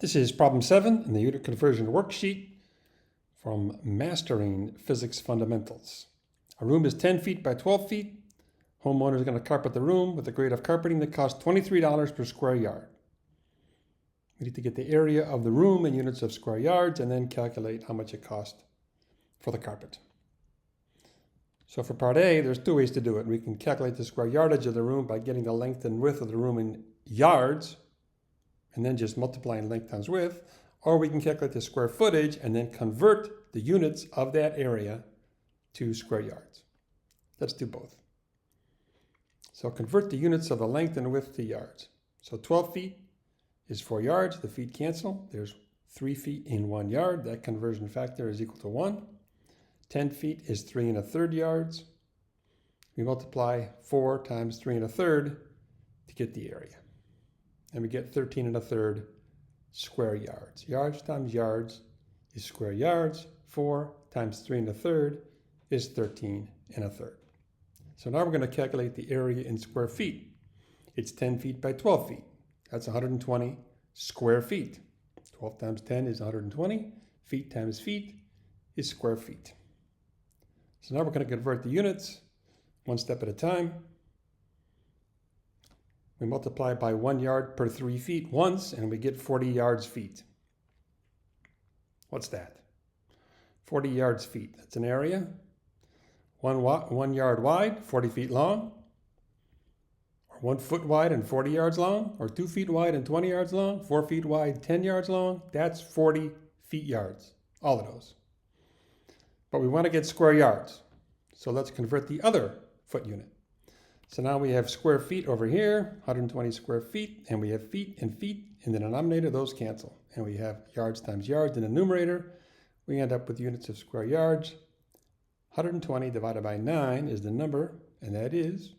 This is problem 7 in the unit conversion worksheet from Mastering Physics Fundamentals. A room is 10 feet by 12 feet. Homeowner is going to carpet the room with a grade of carpeting that costs $23 per square yard. We need to get the area of the room in units of square yards and then calculate how much it costs for the carpet. So for part A, there's two ways to do it. We can calculate the square yardage of the room by getting the length and width of the room in yards, and then just multiplying length times width, or we can calculate the square footage and then convert the units of that area to square yards. Let's do both. So convert the units of the length and width to yards. So 12 feet is 4 yards. The feet cancel. There's 3 feet in 1 yard. That conversion factor is equal to 1. 10 feet is 3 1/3 yards. We multiply 4 times 3 1/3 to get the area. And we get 13 1/3 square yards. Yards times yards is square yards. 4 times 3 1/3 is 13 1/3. So now we're going to calculate the area in square feet. It's 10 feet by 12 feet. That's 120 square feet. 12 times 10 is 120. Feet times feet is square feet. So now we're going to convert the units one step at a time. We multiply by 1 yard per 3 feet once, and we get 40 yards feet. What's that? 40 yards feet. That's an area. 1 yard wide, 40 feet long, or 1 foot wide and 40 yards long, or 2 feet wide and 20 yards long, 4 feet wide, 10 yards long. That's 40 feet yards, all of those. But we want to get square yards. So let's convert the other foot unit. So now we have square feet over here, 120 square feet, and we have feet in the denominator. Those cancel. And we have yards times yards in the numerator. We end up with units of square yards. 120 divided by 9 is the number, and that is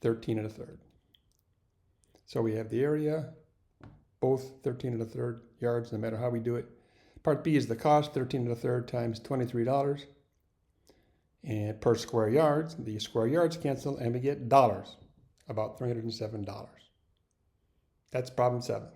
13 1/3. So we have the area, both 13 1/3 yards, no matter how we do it. Part B is the cost, 13 1/3 times $23. And per square yards, the square yards cancel, and we get dollars, about $307. That's problem 7.